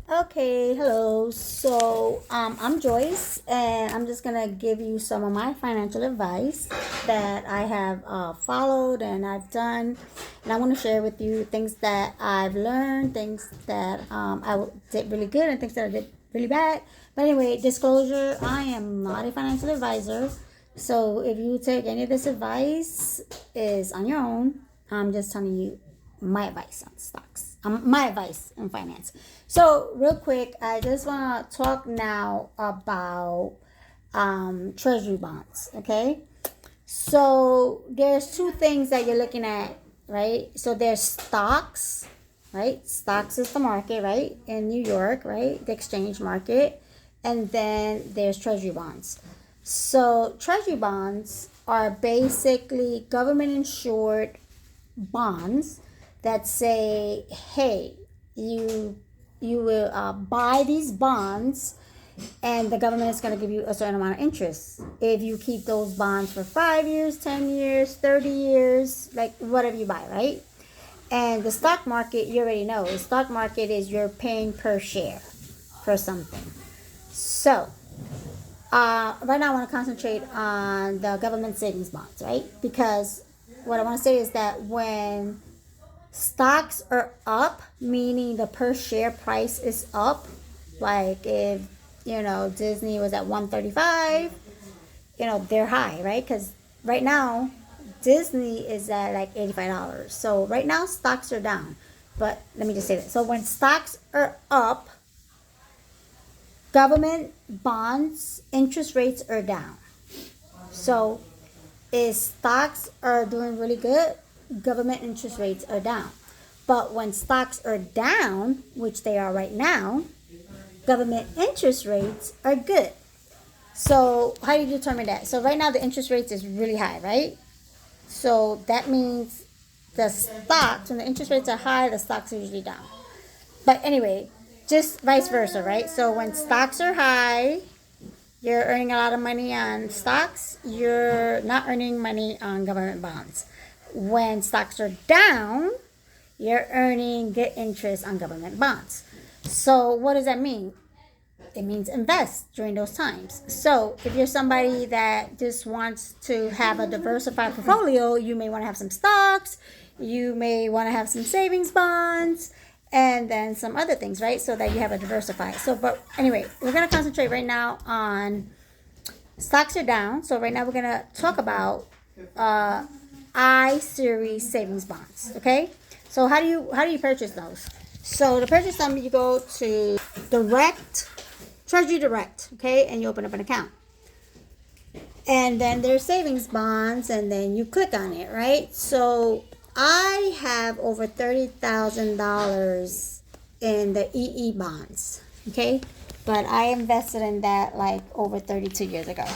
Okay, hello. I'm Joyce, and I'm just gonna give you some of my financial advice that I have followed and I've done, and I want to share with you things that I've learned, things that did really good, and things that I did really bad. But anyway, disclosure: I am not a financial advisor, so if you take any of this advice, is on your own. I'm just telling you my advice on stocks. My advice on finance. So, real quick, I just want to talk now about treasury bonds. Okay. So, there's two things that you're looking at, right? So, there's stocks, right? Stocks is the market, right? In New York, right? The exchange market. And then there's treasury bonds. So, treasury bonds are basically government insured bonds that say, hey, you will buy these bonds, and the government is going to give you a certain amount of interest if you keep those bonds for 5 years, 10 years, 30 years, like whatever you buy, right? And the stock market, you already know, the stock market is you're paying per share for something. So right now I want to concentrate on the government savings bonds, right? Because what I want to say is that when stocks are up, meaning the per share price is up, like if Disney was at 135, they're high, right? Because right now Disney is at like $85. So right now stocks are down. But let me just say that. So when stocks are up, government bonds interest rates are down. So if stocks are doing really good, government interest rates are down. But when stocks are down, which they are right now, government interest rates are good. So how do you determine that? So right now the interest rates is really high, right? So that means the stocks, when the interest rates are high, the stocks are usually down. But anyway, just vice versa, right? So when stocks are high, you're earning a lot of money on stocks, you're not earning money on government bonds. When stocks are down, you're earning good interest on government bonds. So what does that mean? It means invest during those times. So if you're somebody that just wants to have a diversified portfolio, you may want to have some stocks, you may want to have some savings bonds, and then some other things, right? So that you have a diversified. So, but anyway, we're going to concentrate right now on stocks are down. So right now we're going to talk about I series savings bonds. Okay. So how do you purchase those? So to purchase them, you go to Treasury Direct, okay, and you open up an account. And then there's savings bonds, and then you click on it, right? So I have over $30,000 in the EE bonds, okay? But I invested in that like over 32 years ago.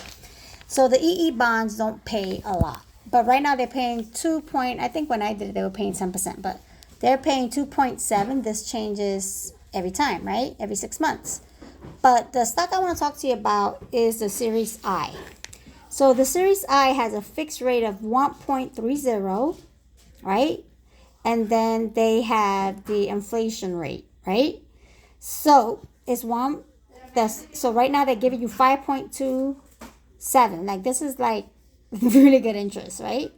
So the EE bonds don't pay a lot. But right now they're paying I think when I did it, they were paying 10%, but they're paying 2.7. This changes every time, right? Every 6 months. But the stock I want to talk to you about is the Series I. So the Series I has a fixed rate of 1.30, right? And then they have the inflation rate, right? So it's so right now they're giving you 5.27. Like this is like really good interest, right?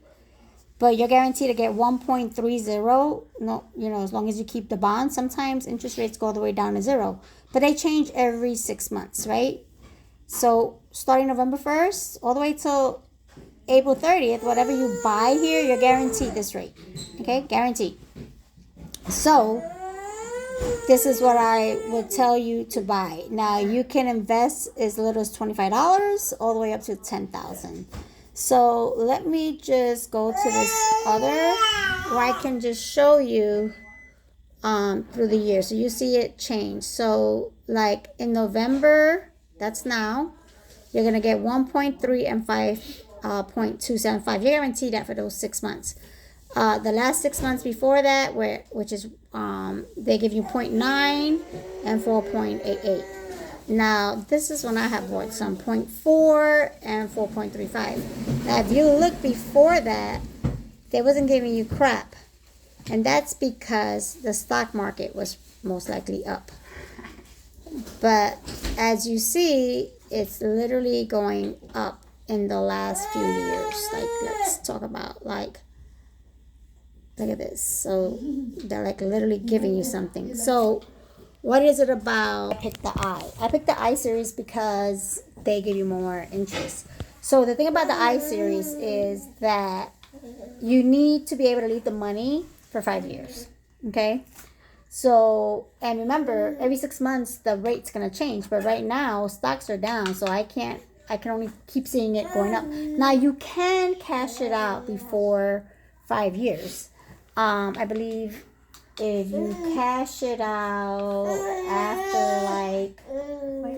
But you're guaranteed to get 1.30. No, as long as you keep the bond. Sometimes interest rates go all the way down to zero, but they change every 6 months, right? So starting November 1st all the way till April 30th, whatever you buy here, you're guaranteed this rate. Okay, guaranteed. So this is what I would tell you to buy. Now you can invest as little as $25 all the way up to $10,000. So let me just go to this other where I can just show you through the year. So you see it change. So like in November, that's now, you're going to get 1.3 and 5.275. You're guaranteed that for those 6 months. The last 6 months before that, which is they give you 0.9 and 4.88. Now, this is when I have bought some 0.4 and 4.35. Now, if you look before that, they wasn't giving you crap. And that's because the stock market was most likely up. But as you see, it's literally going up in the last few years. Like, let's talk about, like, look at this. So they're like literally giving you something. So what is it about? I picked the I series because they give you more interest. So the thing about the I series is that you need to be able to leave the money for 5 years. Okay. So, and remember, every 6 months the rate's gonna change. But right now stocks are down, so I can only keep seeing it going up. Now you can cash it out before 5 years. I believe if you cash it out after like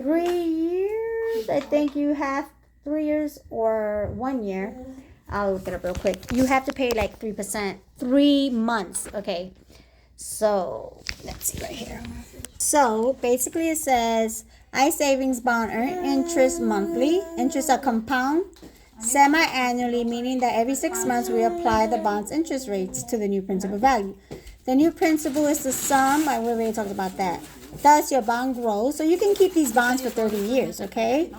3 years, I think you have 3 years or 1 year. I'll look it up real quick. You have to pay like 3%, 3 months. Okay. So let's see right here. So basically it says I savings bond earn interest monthly. Interest are compound semi-annually, meaning that every 6 months we apply the bond's interest rates to the new principal value. The new principal is the sum. We already talked about that. Thus your bond grows. So you can keep these bonds for 30 years, okay?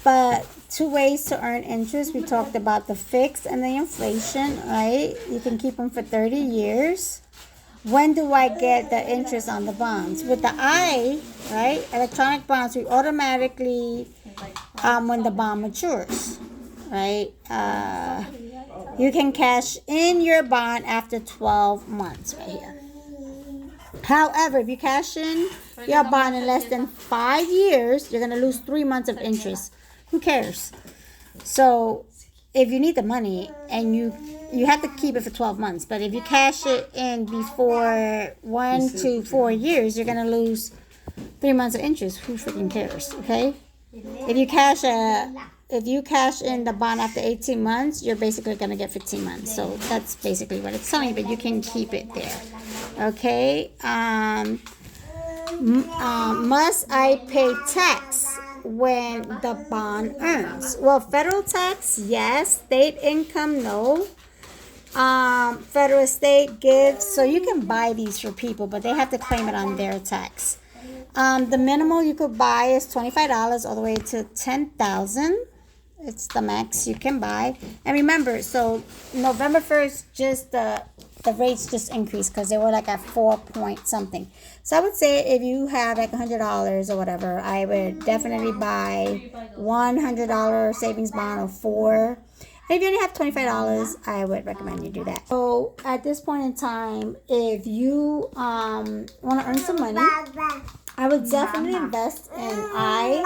But 2 ways to earn interest. We talked about the fixed and the inflation, right? You can keep them for 30 years. When do I get the interest on the bonds? With the I, right, electronic bonds, we automatically, when the bond matures, right, you can cash in your bond after 12 months right here. However, if you cash in your bond in less than 5 years, you're going to lose 3 months of interest. Who cares? So if you need the money and you have to keep it for 12 months. But if you cash it in before 1 to 4 years, you're going to lose 3 months of interest. Who freaking cares? Okay? If you cash in the bond after 18 months, you're basically going to get 15 months. So that's basically what it's telling you, but you can keep it there. Okay? Must I pay tax when the bond earns? Well, federal tax, yes. State income, no. Federal state gifts, so you can buy these for people, but they have to claim it on their tax. The minimal you could buy is $25 all the way to $10,000. It's the max you can buy. And remember, so November 1st, just the rates just increased because they were like at 4 point something. So I would say if you have like $100 or whatever, I would definitely buy $100 savings bond of 4. And if you only have $25, I would recommend you do that. So at this point in time, if you want to earn some money, I would definitely invest in I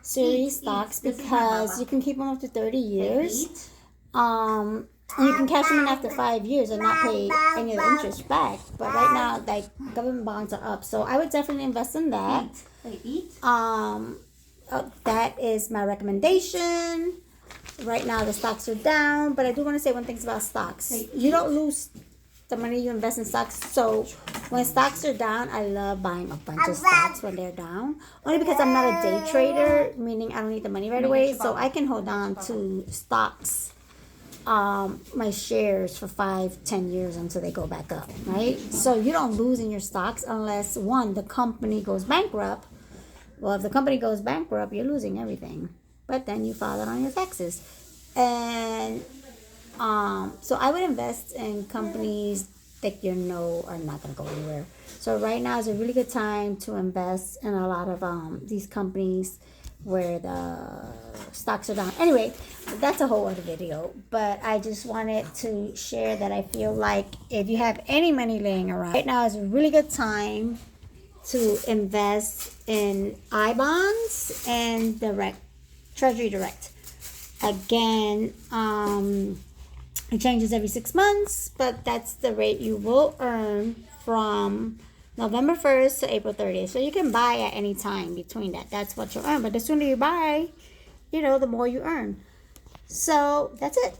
series stocks because you can keep them up to 30 years. And you can cash them in after 5 years and not pay any of the interest back. But right now, like, government bonds are up, so I would definitely invest in that. That is my recommendation. Right now, the stocks are down, but I do want to say one thing about stocks. You don't lose the money you invest in stocks. So when stocks are down, I love buying a bunch of stocks when they're down. Only because I'm not a day trader, meaning I don't need the money right away. So I can hold on to stocks, my shares for 5-10 years until they go back up, right? So you don't lose in your stocks unless, one, the company goes bankrupt. Well, if the company goes bankrupt, you're losing everything. But then you file it on your taxes. And so I would invest in companies that you know are not going to go anywhere. So right now is a really good time to invest in a lot of these companies where the stocks are down. Anyway, that's a whole other video. But I just wanted to share that I feel like if you have any money laying around, right now is a really good time to invest in I bonds and treasury direct. Again, it changes every 6 months, but that's the rate you will earn from November 1st to April 30th. So you can buy at any time between that. That's what you earn. But the sooner you buy, the more you earn. So that's it.